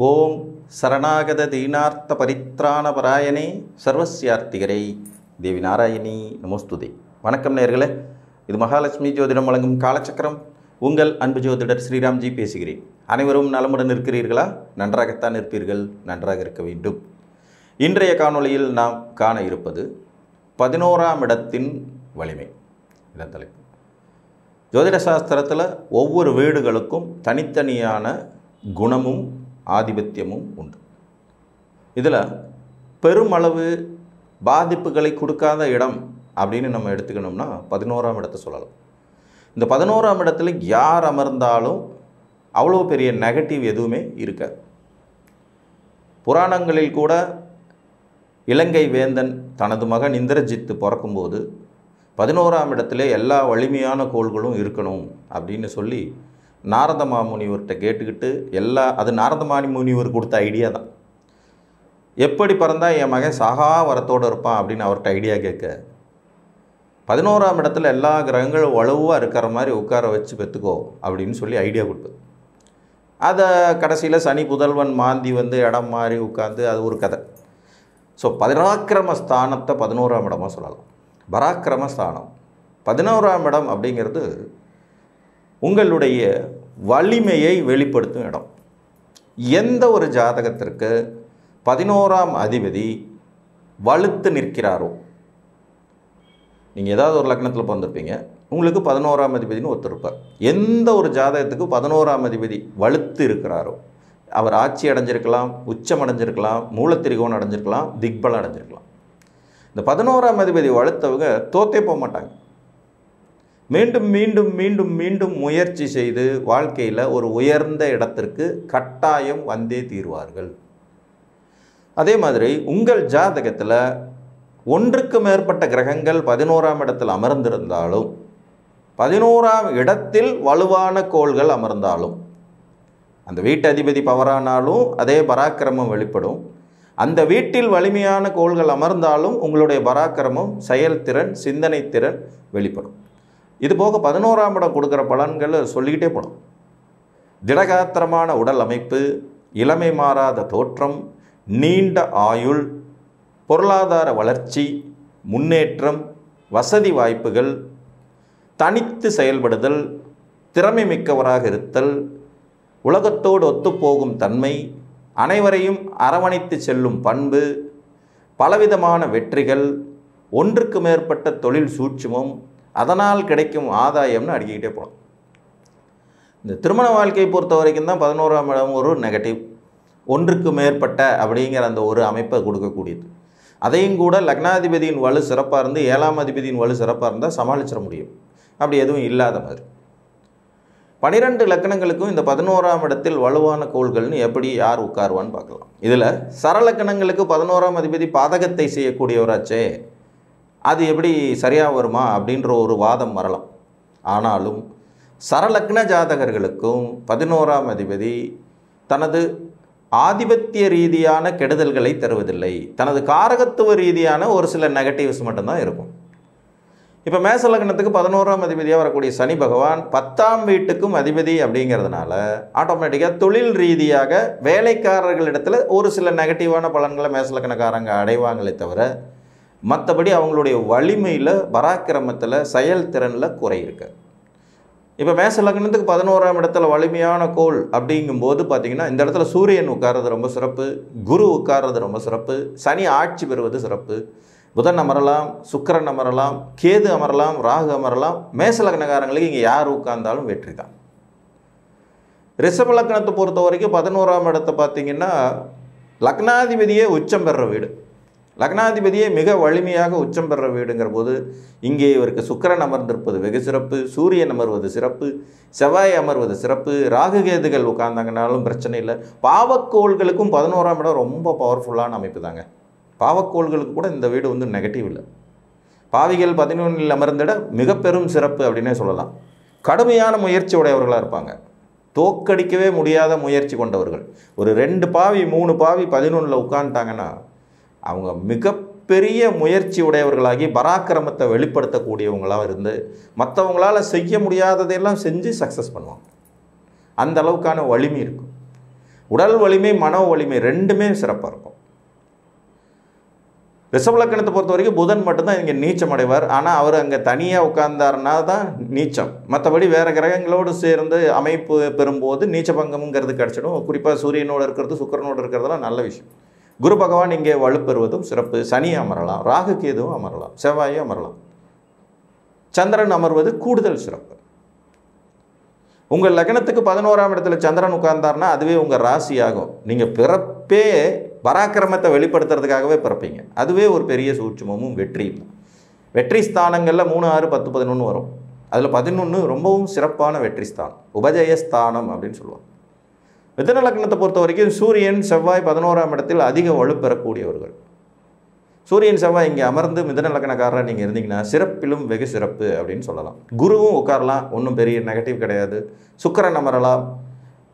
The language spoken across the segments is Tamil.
ஓம் சரணாகத தீனார்த்த பரித்ராணபராயணே சர்வஸ்யார்த்திகரை தேவி நாராயணி நமோஸ்துதே. வணக்கம் நேயர்களே, இது மகாலட்சுமி ஜோதிடம் வழங்கும் காலச்சக்கரம். உங்கள் அன்பு ஜோதிடர் ஸ்ரீராம்ஜி பேசுகிறேன். அனைவரும் நலமுடன் இருக்கிறீர்களா? நன்றாகத்தான் இருப்பீர்கள், நன்றாக இருக்க வேண்டும். இன்றைய காணொளியில் நாம் காண இருப்பது 11ஆம் இடத்தின் வலிமை. இதன் தலைப்பு. ஜோதிட சாஸ்திரத்தில் ஒவ்வொரு வீடுகளுக்கும் தனித்தனியான குணமும் ஆதிபத்தியமும் உண்டு. இதில் பெருமளவு பாதிப்புகளை கொடுக்காத இடம் அப்படின்னு நம்ம எடுத்துக்கணும்னா 11ஆம் இடத்தை சொல்லலாம். இந்த 11ஆம் இடத்துல யார் அமர்ந்தாலும் அவ்வளோ பெரிய நெகட்டிவ் எதுவுமே இருக்காது. புராணங்களில் கூட இலங்கை வேந்தன் தனது மகன் இந்திரஜித்து பிறக்கும்போது 11ஆம் இடத்துல எல்லா வலிமையான கோள்களும் இருக்கணும் அப்படின்னு சொல்லி நாரத மாமுனிவர்கிட்ட கேட்டுக்கிட்டு அது நாரத மாமுனிவர் கொடுத்த ஐடியா தான். எப்படி பிறந்தால் என் மகன் சகா வரத்தோடு இருப்பான் அப்படின்னு அவர்கிட்ட ஐடியா கேட்க 11ஆம் இடத்துல எல்லா கிரகங்களும் வலுவாக இருக்கிற மாதிரி உட்கார வச்சு பெற்றுக்கோ அப்படின்னு சொல்லி ஐடியா கொடுப்பது. அதை கடைசியில் சனி புதல்வன் மாந்தி இடம் மாறி உட்காந்து அது ஒரு கதை. ஸோ பராக்கிரம ஸ்தானத்தை 11ஆம் இடமாக சொல்லலாம். பராக்கிரம ஸ்தானம் 11ஆம் இடம் அப்படிங்கிறது உங்களுடைய வலிமையை வெளிப்படுத்தும் இடம். எந்த ஒரு ஜாதகத்திற்கு 11ஆம் அதிபதி வலுத்து நிற்கிறாரோ, நீங்கள் ஏதாவது ஒரு லக்னத்தில் பிறந்திருப்பீங்க, உங்களுக்கு 11ஆம் அதிபதினு ஒருத்தர் இருப்பார். எந்த ஒரு ஜாதகத்துக்கு 11ஆம் அதிபதி வலுத்து இருக்கிறாரோ அவர் ஆட்சி அடைஞ்சிருக்கலாம், உச்சம் அடைஞ்சிருக்கலாம், மூலத்திரிகோணம் அடைஞ்சிருக்கலாம், திக்பலம் அடைஞ்சிருக்கலாம். இந்த 11ஆம் அதிபதி வலுத்தவங்க தோத்தே போக மாட்டாங்க. மீண்டும் மீண்டும் மீண்டும் மீண்டும் முயற்சி செய்து வாழ்க்கையில் ஒரு உயர்ந்த இடத்திற்கு கட்டாயம் வந்தே தீர்வார்கள். அதே மாதிரி உங்கள் ஜாதகத்தில் ஒன்றுக்கு மேற்பட்ட கிரகங்கள் 11ஆம் இடத்தில் அமர்ந்திருந்தாலும், 11ஆம் இடத்தில் வலுவான கோள்கள் அமர்ந்தாலும், அந்த வீட்டு அதிபதி பவரானாலும் அதே பராக்கிரமம் வெளிப்படும். அந்த வீட்டில் வலிமையான கோள்கள் அமர்ந்தாலும் உங்களுடைய பராக்கிரமம், செயல்திறன், சிந்தனை திறன் வெளிப்படும். இது போக 11ஆம் இடம் கொடுக்குற பலன்கள் சொல்லிக்கிட்டே போகலாம். திடகாத்திரமான உடல் அமைப்பு, இளமை மாறாத தோற்றம், நீண்ட ஆயுள், பொருளாதார வளர்ச்சி, முன்னேற்றம், வசதி வாய்ப்புகள், தனித்து செயல்படுதல், திறமை மிக்கவராக இருத்தல், உலகத்தோடு ஒத்துப்போகும் தன்மை, அனைவரையும் அரவணைத்து செல்லும் பண்பு, பலவிதமான வெற்றிகள், ஒன்றுக்கு மேற்பட்ட தொழில் சூட்சுமம், அதனால் கிடைக்கும் ஆதாயம்னு அடிக்கிட்டே போகலாம். இந்த திருமண வாழ்க்கையை பொறுத்த வரைக்கும் தான் 11ஆம் இடம் ஒரு நெகட்டிவ். ஒன்றுக்கு மேற்பட்ட அப்படிங்கிற அந்த ஒரு அமைப்பை கொடுக்கக்கூடியது. அதையும் கூட லக்னாதிபதியின் வலு சிறப்பாக இருந்து 7ஆம் அதிபதியின் வலு சிறப்பாக இருந்தால் சமாளிச்சிட முடியும். அப்படி எதுவும் இல்லாத மாதிரி 12 லக்கணங்களுக்கும் இந்த 11ஆம் இடத்தில் வலுவான கோள்கள்னு எப்படி யார் உட்காருவான்னு பார்க்கலாம். இதில் சரலக்கணங்களுக்கு 11ஆம் அதிபதி பாதகத்தை செய்யக்கூடியவராச்சே, அது எப்படி சரியாக வருமா அப்படின்ற ஒரு வாதம் வரலாம். ஆனாலும் சரலக்ன ஜாதகர்களுக்கும் 11ஆம் அதிபதி தனது ஆதிபத்திய ரீதியான கெடுதல்களை தருவதில்லை. தனது காரகத்துவ ரீதியான ஒரு சில நெகட்டிவ்ஸ் மட்டும்தான் இருக்கும். இப்போ மேச லக்னத்துக்கு 11ஆம் அதிபதியாக வரக்கூடிய சனி பகவான் 10ஆம் வீட்டுக்கும் அதிபதி அப்படிங்கிறதுனால ஆட்டோமேட்டிக்காக தொழில் ரீதியாக வேலைக்காரர்களிடத்தில் ஒரு சில நெகட்டிவான பலன்களை மேச லக்னக்காரங்க அடைவாங்களே தவிர மற்றபடி அவங்களுடைய வலிமையில், பராக்கிரமத்தில், செயல்திறனில் குறை இருக்கு. இப்போ மேச லக்னத்துக்கு 11ஆம் இடத்துல வலிமையான கோள் அப்படிங்கும்போது பார்த்திங்கன்னா இந்த இடத்துல சூரியன் உட்கார்றது ரொம்ப சிறப்பு, குரு உட்கார்றது ரொம்ப சிறப்பு, சனி ஆட்சி பெறுவது சிறப்பு, புதன் அமரலாம், சுக்கிரன் அமரலாம், கேது அமரலாம், ராகு அமரலாம். மேச லக்னக்காரங்களுக்கு இங்கே யார் உட்கார்ந்தாலும் வெற்றி தான். ரிஷப லக்னத்தை பொறுத்த வரைக்கும் 11ஆம் இடத்தை பார்த்திங்கன்னா லக்னாதிபதியே உச்சம் பெறுற வீடு, லக்னாதிபதியே மிக வலிமையாக உச்சம் பெற வீடுங்கிற போது இங்கே இவருக்கு சுக்கிரன் அமர்ந்திருப்பது வெகு சிறப்பு, சூரியன் அமர்வது சிறப்பு, செவ்வாய் அமர்வது சிறப்பு, ராகு கேதுகள் உட்கார்ந்தாங்கனாலும் பிரச்சனை இல்லை. பாவக்கோள்களுக்கும் 11ஆம் இடம் ரொம்ப பவர்ஃபுல்லான அமைப்பு தாங்க. பாவக்கோள்களுக்கு கூட இந்த வீடு நெகட்டிவ் இல்லை. பாவிகள் 11இல் அமர்ந்திட மிக பெரும் சிறப்பு அப்படின்னே சொல்லலாம். கடுமையான முயற்சி உடையவர்களாக இருப்பாங்க, தோக்கடிக்கவே முடியாத முயற்சி கொண்டவர்கள். ஒரு 2 பாவி 3 பாவி 11இல் உட்காந்துட்டாங்கன்னா அவங்க மிகப்பெரிய முயற்சி உடையவர்களாகி பராக்கிரமத்தை வெளிப்படுத்தக்கூடியவங்களாக இருந்து மற்றவங்களால் செய்ய முடியாததையெல்லாம் செஞ்சு சக்ஸஸ் பண்ணுவாங்க. அந்த அளவுக்கான வலிமை இருக்கும். உடல் வலிமை மன வலிமை ரெண்டுமே சிறப்பாக இருக்கும். ரிஷப லக்னத்தை பொறுத்த வரைக்கும் புதன் மட்டும்தான் இங்கே நீச்சம் அடைவார். ஆனால் அவர் அங்கே தனியாக உட்கார்ந்தாருன்னா தான் நீச்சம். மற்றபடி வேறு கிரகங்களோடு சேர்ந்து அமைப்பு பெறும்போது நீச்ச பங்கம்ங்கிறது கிடச்சிடும். குறிப்பாக சூரியனோடு இருக்கிறது சுக்கிரனோடு இருக்கிறதெல்லாம் நல்ல விஷயம். குரு பகவான் இங்கே வலுப்பெறுவதும் சிறப்பு. சனி அமரலாம், ராகு கேதுவும் அமரலாம், செவ்வாயும் அமரலாம். சந்திரன் அமர்வது கூடுதல் சிறப்பு. உங்கள் லக்னத்துக்கு 11ஆம் இடத்துல சந்திரன் உட்கார்ந்தார்னா அதுவே உங்கள் ராசி ஆகும். நீங்கள் பிறப்பே பராக்கிரமத்தை வெளிப்படுத்துறதுக்காகவே பிறப்பீங்க. அதுவே ஒரு பெரிய சூட்சுமமும் வெற்றியும். வெற்றி ஸ்தானங்களில் 3, 6, 10, 11 வரும். அதில் 11 ரொம்பவும் சிறப்பான வெற்றி ஸ்தானம், உபஜயஸ்தானம் அப்படின்னு சொல்லுவாங்க. மிதுன லக்னத்தை பொறுத்த வரைக்கும் சூரியன் செவ்வாய் 11ஆம் இடத்தில் அதிக வலுப்பெறக்கூடியவர்கள். சூரியன் செவ்வாய் இங்கே அமர்ந்து மிதுன லக்னக்காரராக நீங்கள் இருந்தீங்கன்னா சிறப்பிலும் வெகு சிறப்பு அப்படின்னு சொல்லலாம். குருவும் உட்காரலாம், ஒன்றும் பெரிய நெகட்டிவ் கிடையாது. சுக்கிரன் அமரலாம்.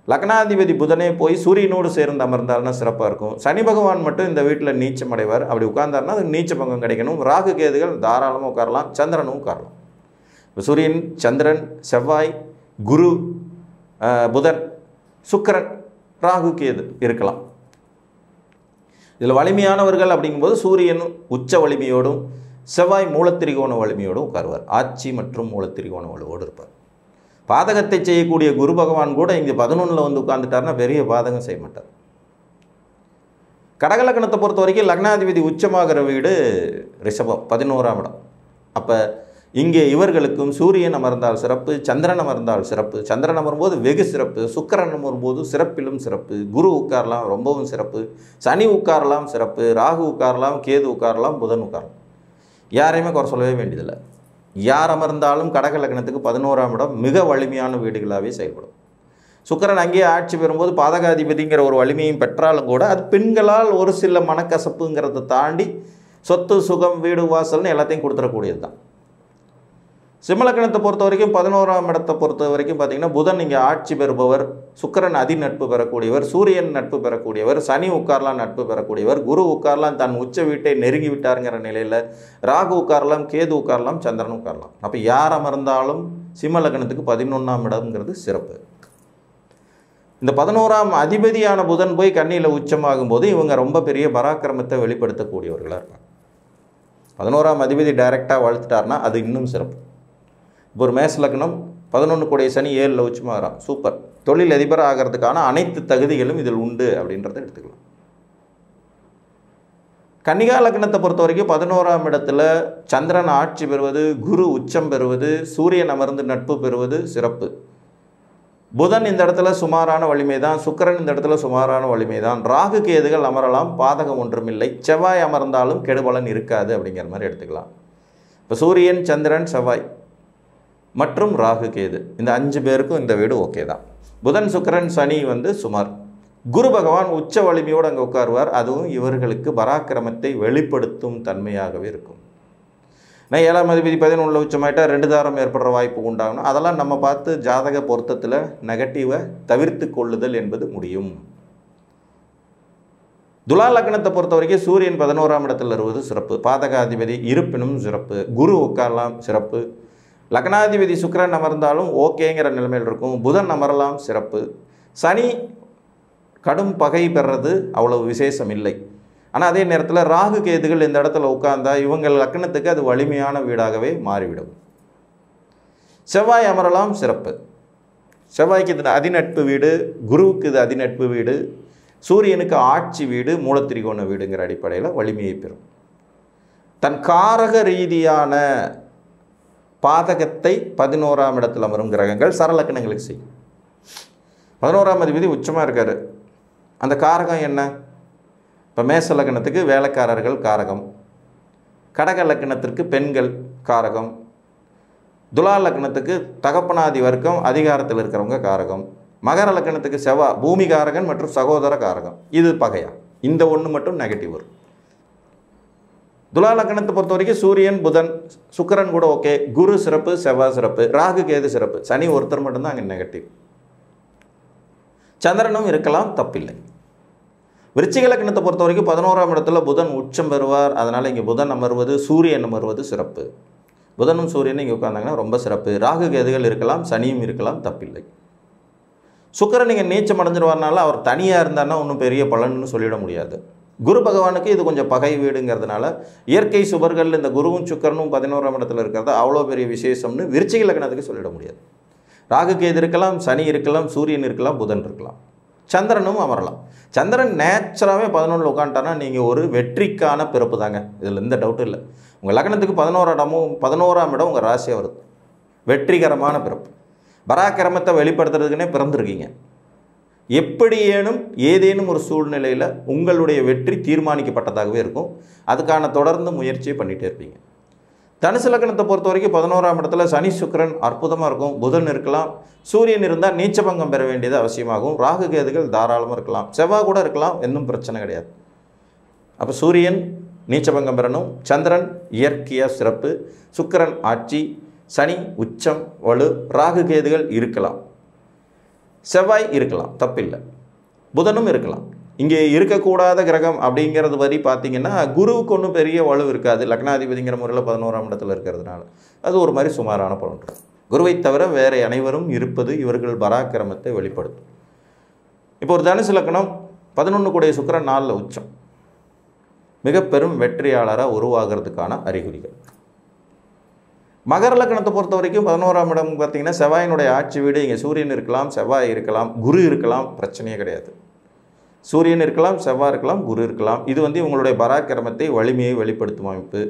லக்னாதிபதி புதனே போய் சூரியனோடு சேர்ந்து அமர்ந்தால்னா சிறப்பாக இருக்கும். சனி பகவான் மட்டும் இந்த வீட்டில் நீச்சம் அடைவார். அப்படி உட்கார்ந்தாருன்னா அது நீச்ச பங்கம் கிடைக்கணும். ராகு கேதுகள் தாராளமாக உட்காரலாம், சந்திரனும் உட்காரலாம். சூரியன், சந்திரன், செவ்வாய், குரு, புதன், சுக்கிரன், ராகு கேது இருக்கலாம். இதில் வலிமையானவர்கள் அப்படிங்கும்போது சூரியன் உச்ச வலிமையோடும் செவ்வாய் மூலத்திரிகோண வலிமையோடும் உட்காருவார். ஆட்சி மற்றும் மூலத்திரிகோண வலுவோடு இருப்பார். பாதகத்தை செய்யக்கூடிய குரு பகவான் கூட இங்கே 11ல் வந்து உட்கார்ந்துட்டார்னா பெரிய பாதகம் செய்ய மாட்டார். கடகலக்கணத்தை பொறுத்த வரைக்கும் லக்னாதிபதி உச்சமாகிற வீடு ரிஷபம், 11ஆம் இடம். அப்போ இங்கே இவர்களுக்கும் சூரியன் அமர்ந்தால் சிறப்பு, சந்திரன் அமர்ந்தால் சிறப்பு. சந்திரன் அமரும்போது வெகு சிறப்பு, சுக்கிரன் அமரும்போது சிறப்பிலும் சிறப்பு. குரு உட்காரலாம், ரொம்பவும் சிறப்பு. சனி உட்காரலாம், சிறப்பு. ராகு உட்காரலாம், கேது உட்காரலாம், புதன் உட்காரலாம். யாரையுமே குறை சொல்லவே வேண்டியதில்லை. யார் அமர்ந்தாலும் கடக லக்னத்துக்கு 11ஆம் இடம் மிக வலிமையான வீடுகளாகவே செயல்படும். சுக்கிரன் அங்கேயே ஆட்சி பெறும்போது பாதகாதிபதிங்கிற ஒரு வலிமையும் பெற்றாலும் கூட அது பெண்களால் ஒரு சில மனக்கசப்புங்கிறத தாண்டி சொத்து சுகம் வீடு வாசல்னு எல்லாத்தையும் கொடுத்துடக்கூடியது தான். சிம்மலக்கணத்தை பொறுத்த வரைக்கும் 11ஆம் இடத்தை பொறுத்த வரைக்கும் பார்த்திங்கன்னா புதன் இங்கே ஆட்சி பெறுபவர், சுக்கிரன் அதி நட்பு பெறக்கூடியவர், சூரியன் நட்பு பெறக்கூடியவர், சனி உட்காரலாம் நட்பு பெறக்கூடியவர், குரு உட்காரலாம் தன் உச்ச வீட்டை நெருங்கி விட்டாருங்கிற நிலையில், ராகு உட்காரலாம், கேது உட்காரலாம், சந்திரன் உட்காரலாம். அப்போ யார் அமர்ந்தாலும் சிம்மலக்கணத்துக்கு 11ஆம் இடம்ங்கிறது சிறப்பு. இந்த 11ஆம் அதிபதியான புதன் போய் கன்னியில் உச்சமாகும் போது இவங்க ரொம்ப பெரிய பராக்கிரமத்தை வெளிப்படுத்தக்கூடியவர்களாக இருப்பாங்க. 11ஆம் அதிபதி டைரெக்டாக வளர்த்துட்டார்னா அது இன்னும் சிறப்பு. இப்போ ஒரு மேச லக்னம் 11 கூடிய சனி 7ல் உச்சமாகறான், சூப்பர். தொழில் அதிபர் ஆகிறதுக்கான அனைத்து தகுதிகளும் இதில் உண்டு அப்படின்றத எடுத்துக்கலாம். கன்னிகா லக்னத்தை பொறுத்த வரைக்கும் 11ஆம் இடத்துல சந்திரன் ஆட்சி பெறுவது, குரு உச்சம் பெறுவது, சூரியன் அமர்ந்து நட்பு பெறுவது சிறப்பு. புதன் இந்த இடத்துல சுமாரான வலிமை தான், சுக்கிரன் இந்த இடத்துல சுமாரான வலிமை தான். ராகு கேதுகள் அமரலாம், பாதகம் ஒன்றுமில்லை. செவ்வாய் அமர்ந்தாலும் கெடுபலன் இருக்காது அப்படிங்கிற மாதிரி எடுத்துக்கலாம். இப்போ சூரியன், சந்திரன், செவ்வாய் மற்றும் ராகு கேது இந்த 5 பேருக்கும் இந்த வீடு ஓகே தான். புதன் சுக்கிரன் சனி சுமார். குரு பகவான் உச்ச வலிமையோடு அங்கே உட்காருவார். அதுவும் இவர்களுக்கு பராக்கிரமத்தை வெளிப்படுத்தும் தன்மையாகவே இருக்கும். நான் 7ஆம் அதிபதி 11ல் உச்சமாயிட்டால் 2 தாரம் ஏற்படுற வாய்ப்பு உண்டாகணும். அதெல்லாம் நம்ம பார்த்து ஜாதக பொருத்தத்தில் நெகட்டிவை தவிர்த்து கொள்ளுதல் என்பது முடியும். துலா லக்னத்தை பொறுத்த வரைக்கும் சூரியன் 11ஆம் இடத்தில் வருவது சிறப்பு, பாதகாதிபதி இருப்பினும் சிறப்பு. குரு உட்காரலாம், சிறப்பு. லக்னாதிபதி சுக்கிரன் அமர்ந்தாலும் ஓகேங்கிற நிலைமையில் இருக்கும். புதன் அமரலாம், சிறப்பு. சனி கடும் பகை பெறது அவ்வளவு விசேஷம் இல்லை. ஆனால் அதே நேரத்தில் ராகு கேதுகள் இந்த இடத்துல உட்கார்ந்தா இவங்கள் லக்னத்துக்கு அது வலிமையான வீடாகவே மாறிவிடும். செவ்வாய் அமரலாம், சிறப்பு. செவ்வாய்க்கு இது அதிநட்பு வீடு, குருவுக்கு இது அதிநட்பு வீடு, சூரியனுக்கு ஆட்சி வீடு, மூலத்திரிகோண வீடுங்கிற அடிப்படையில் வலிமையை பெறும். தன் காரக ரீதியான பாதகத்தை 11ஆம் இடத்தில் அமரும் கிரகங்கள் சரலக்கணங்களுக்கு செய்யும். 11ஆம் அதிபதி உச்சமாக இருக்கார். அந்த காரகம் என்ன? இப்போ மேச லக்னத்துக்கு வேலைக்காரர்கள் காரகம், கடக லக்னத்திற்கு பெண்கள் காரகம், துலா லக்னத்துக்கு தகப்பனாதி வர்க்கம் அதிகாரத்தில் இருக்கிறவங்க காரகம், மகர லக்னத்துக்கு செவ்வாய் பூமி காரகன் மற்றும் சகோதர காரகம். இது பகையா? இந்த ஒன்று மட்டும் நெகட்டிவ் வரும். துலா லக்னத்தை பொறுத்த வரைக்கும் சூரியன் புதன் சுக்கிரன் கூட ஓகே, குரு சிறப்பு, செவ்வாய் சிறப்பு, ராகு கேது சிறப்பு. சனி ஒருத்தர் மட்டும்தான் அங்கே நெகட்டிவ். சந்திரனும் இருக்கலாம், தப்பில்லை. விருச்சிக லக்னத்தை பொறுத்த வரைக்கும் 11ஆம் இடத்துல புதன் உச்சம் பெறுவார். அதனால் இங்கே புதன் அமர்வது, சூரியன் அமர்வது சிறப்பு. புதனும் சூரியனும் இங்கே உட்கார்ந்தாங்கன்னா ரொம்ப சிறப்பு. ராகு கேதுகள் இருக்கலாம், சனியும் இருக்கலாம், தப்பில்லை. சுக்கிரன் நீங்கள் நீச்சம் அடைஞ்சிருவார்னால அவர் தனியாக இருந்தார்னா ஒன்றும் பெரிய பலன்னு சொல்லிட முடியாது. குரு பகவானுக்கு இது கொஞ்சம் பகை வீடுங்கிறதுனால இயற்கை சுபர்கள் இந்த குருவும் சுக்கிரனும் 11ஆம் இடத்துல இருக்கிறது அவ்வளோ பெரிய விசேஷம்னு விருச்சிக லக்னத்துக்கு சொல்லிட முடியாது. ராகு கேது இருக்கலாம், சனி இருக்கலாம், சூரியன் இருக்கலாம், புதன் இருக்கலாம், சந்திரனும் அமரலாம். சந்திரன் நேச்சுராகவே 11 உட்காந்துட்டானா நீங்கள் ஒரு வெற்றிக்கான பிறப்பு தாங்க, இதில் எந்த டவுட்டும் இல்லை. உங்கள் லக்னத்துக்கு 11ஆம் இடம் உங்கள் ராசியாக வருது, வெற்றிகரமான பிறப்பு. பராக்கிரமத்தை வெளிப்படுத்துறதுக்குன்னே பிறந்திருக்கீங்க. எப்படியேனும் ஏதேனும் ஒரு சூழ்நிலையில் உங்களுடைய வெற்றி தீர்மானிக்கப்பட்டதாகவே இருக்கும். அதுக்கான தொடர்ந்து முயற்சியை பண்ணிகிட்டே இருப்பீங்க. தனுசு லக்னத்தை பொறுத்த வரைக்கும் 11ஆம் இடத்துல சனி சுக்கிரன் அற்புதமாக இருக்கும். புதன் இருக்கலாம், சூரியன் இருந்தால் நீச்சபங்கம் பெற வேண்டியது அவசியமாகும். ராகு கேதுகள் தாராளமாக இருக்கலாம், செவ்வாய் கூட இருக்கலாம், எதுவும் பிரச்சனை கிடையாது. அப்போ சூரியன் நீச்சபங்கம் பெறணும், சந்திரன் இயற்கையாக சிறப்பு, சுக்கிரன் ஆட்சி, சனி உச்சம் வலு, ராகு கேதுகள் இருக்கலாம், செவ்வாய் இருக்கலாம், தப்பில்லை, புதனும் இருக்கலாம். இங்கே இருக்கக்கூடாத கிரகம் அப்படிங்கிறது வரி பார்த்தீங்கன்னா குருவுக்கு ஒன்றும் பெரிய வலு இருக்காது. லக்னாதிபதிங்கிற முறையில் 11ஆம் இடத்துல இருக்கிறதுனால அது ஒரு மாதிரி சுமாரான பலன் இருக்கும். குருவை தவிர வேறு அனைவரும் இருப்பது இவர்கள் பராக்கிரமத்தை வெளிப்படுத்தும். இப்போ ஒரு தனுசு லக்னம் 11 கூடிய சுக்கிரன் 4 உச்சம், மிக பெரும் வெற்றியாளராக உருவாகிறதுக்கான அறிகுறிகள். மகர லக்னத்தை பொறுத்த வரைக்கும் 11ஆம் இடம் பார்த்தீங்கன்னா செவ்வாயினுடைய ஆட்சி வீடு. இங்கே சூரியன் இருக்கலாம், செவ்வாய் இருக்கலாம், குரு இருக்கலாம், பிரச்சனையே கிடையாது. சூரியன் இருக்கலாம், செவ்வாய் இருக்கலாம், குரு இருக்கலாம். இது இவங்களுடைய பராக்கிரமத்தை வலிமையை வெளிப்படுத்தும் அமைப்பு.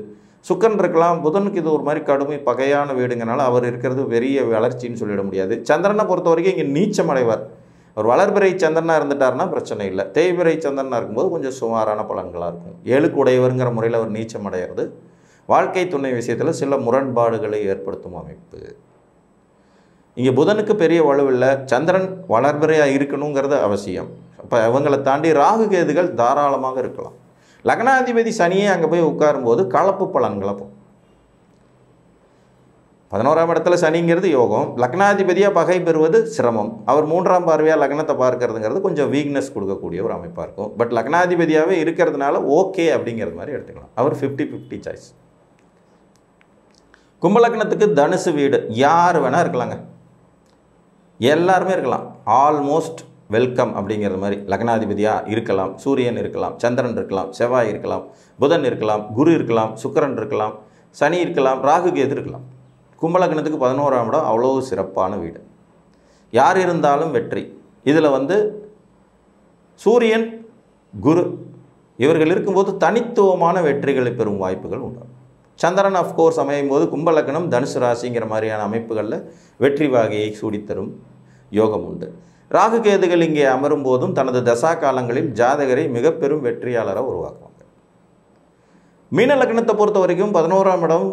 சுக்கிரன் இருக்கலாம், புதனுக்கு இது ஒரு மாதிரி கடுமை பகையான வீடுங்கனால அவர் இருக்கிறது பெரிய வளர்ச்சின்னு சொல்லிட முடியாது. சந்திரனை பொறுத்த வரைக்கும் இங்கே நீச்சம் அடைவார். அவர் வளர்பிறை சந்திரனாக இருந்துட்டார்னா பிரச்சனை இல்லை. தேய்பிறை சந்திரனாக இருக்கும்போது கொஞ்சம் சுமாரான பலன்களாக இருக்கும். 7க்கு உடையவருங்கிற முறையில் அவர் நீச்சம் அடைகிறது வாழ்க்கை துணை விஷயத்தில் சில முரண்பாடுகளை ஏற்படுத்தும் அமைப்பு. இங்கே புதனுக்கு பெரிய வலுவில்லை, சந்திரன் வளர்பிறையாக இருக்கணுங்கிறது அவசியம். அப்போ அவங்களை தாண்டி ராகு கேதுகள் தாராளமாக இருக்கலாம். லக்னாதிபதி சனியே அங்கே போய் உட்காரும்போது கலப்பு பலன்களை போகும். 11ஆம் இடத்துல சனிங்கிறது யோகம், லக்னாதிபதியாக பகை பெறுவது சிரமம். அவர் 3ஆம் பார்வையாக லக்னத்தை பார்க்கறதுங்கிறது கொஞ்சம் வீக்னஸ் கொடுக்கக்கூடிய ஒரு அமைப்பாக இருக்கும். பட் லக்னாதிபதியாகவே இருக்கிறதுனால ஓகே அப்படிங்கிறது மாதிரி எடுத்துக்கலாம். அவர் 50-50 சாய்ஸ். கும்பலக்னத்துக்கு தனுசு வீடு யார் வேணால் இருக்கலாங்க, எல்லாருமே இருக்கலாம், ஆல்மோஸ்ட் வெல்கம் அப்படிங்கிறது மாதிரி. லக்னாதிபதியாக இருக்கலாம், சூரியன் இருக்கலாம், சந்திரன் இருக்கலாம், செவ்வாய் இருக்கலாம், புதன் இருக்கலாம், குரு இருக்கலாம், சுக்கிரன் இருக்கலாம், சனி இருக்கலாம், ராகு கேது இருக்கலாம். கும்பலக்னத்துக்கு 11ஆம் இடம் அவ்வளோ சிறப்பான வீடு, யார் இருந்தாலும் வெற்றி. இதில் சூரியன் குரு இவர்கள் இருக்கும்போது தனித்துவமான வெற்றிகளை பெறும் வாய்ப்புகள் உண்டு. சந்திரன் அஃப்கோர்ஸ் அமையும் போது கும்பலக்னம் தனுசு ராசிங்கிற மாதிரியான அமைப்புகளில் வெற்றி வாகையை சூடித்தரும் யோகம் உண்டு. ராகு கேதுகள் இங்கே அமரும் போதும் தனது தசா காலங்களில் ஜாதகரை மிக பெரும் வெற்றியாளராக உருவாக்குவாங்க. மீன லக்னத்தை பொறுத்த வரைக்கும் 11ஆம் இடம்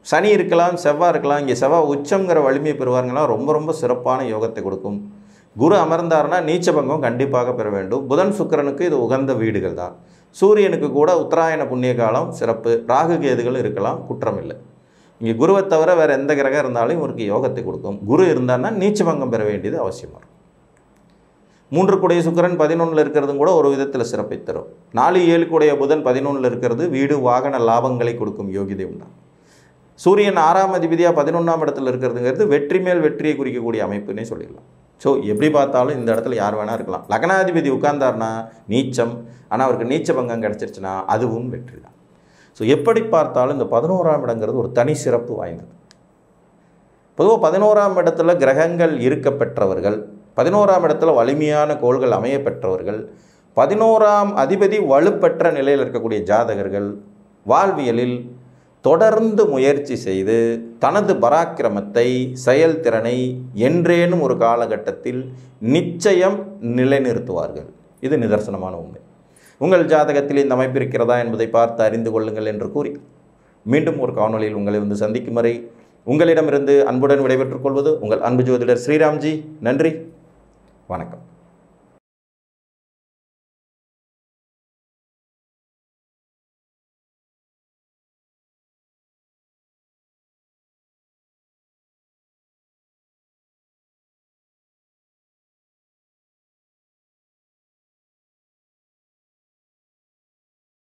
சனி இருக்கலாம், செவ்வாய் இருக்கலாம். இங்கே செவ்வாய் உச்சங்கிற வலிமையை பெறுவாங்கன்னா ரொம்ப ரொம்ப சிறப்பான யோகத்தை கொடுக்கும். குரு அமர்ந்தார்னா நீச்சபங்கம் கண்டிப்பாக பெற வேண்டும். புதன் சுக்கிரனுக்கு இது உகந்த வீடுகள் தான். சூரியனுக்கு கூட உத்தராயண புண்ணிய காலம் சிறப்பு. ராகு கேதுகள் இருக்கலாம், குற்றம் இல்லை. இங்கே குருவை தவிர வேறு எந்த கிரகம் இருந்தாலும் இவருக்கு யோகத்தை கொடுக்கும். குரு இருந்தார்னா நீச்சபங்கம் பெற வேண்டியது அவசியமாக இருக்கும். 3 கூடிய சுக்கிரன் 11 இருக்கிறதும் கூட ஒரு விதத்தில் சிறப்பை தரும். 4-7 கூடிய புதன் 11 இருக்கிறது வீடு வாகன லாபங்களை கொடுக்கும் யோகிதை உண்டாகும். சூரியன் 6ஆம் அதிபதியாக 11ஆம் இடத்துல இருக்கிறதுங்கிறது வெற்றி மேல் வெற்றியை குறிக்கக்கூடிய அமைப்புன்னே சொல்லிடலாம். ஸோ எப்படி பார்த்தாலும் இந்த இடத்துல யார் வேணால் இருக்கலாம். லக்னாதிபதி உட்கார்ந்தார்னா நீச்சம், ஆனால் அவருக்கு நீச்ச பங்கம் கிடச்சிருச்சுன்னா அதுவும் வெற்றி தான். ஸோ எப்படி பார்த்தாலும் இந்த 11ஆம் இடங்கிறது ஒரு தனி சிறப்பு வாய்ந்தது. பொதுவாக 11ஆம் இடத்துல கிரகங்கள் இருக்க பெற்றவர்கள், 11ஆம் இடத்துல வலிமையான கோள்கள் அமைய பெற்றவர்கள், 11ஆம் அதிபதி வலுப்பெற்ற நிலையில் இருக்கக்கூடிய ஜாதகர்கள் வாழ்வியலில் தொடர்ந்து முயற்சி செய்து தனது பராக்கிரமத்தை செயல்திறனை என்றேனும் ஒரு காலகட்டத்தில் நிச்சயம் நிலைநிறுத்துவார்கள். இது நிதர்சனமான உண்மை. உங்கள் ஜாதகத்தில் இந்த அமைப்பு இருக்கிறதா என்பதை பார்த்து அறிந்து கொள்ளுங்கள் என்று கூறி மீண்டும் ஒரு காணொளியில் உங்களை சந்திக்கும் வரை உங்களிடமிருந்து அன்புடன் விடைபெற்றுக் கொள்வது உங்கள் அன்பு ஜோதிடர் ஸ்ரீராம்ஜி. நன்றி, வணக்கம்.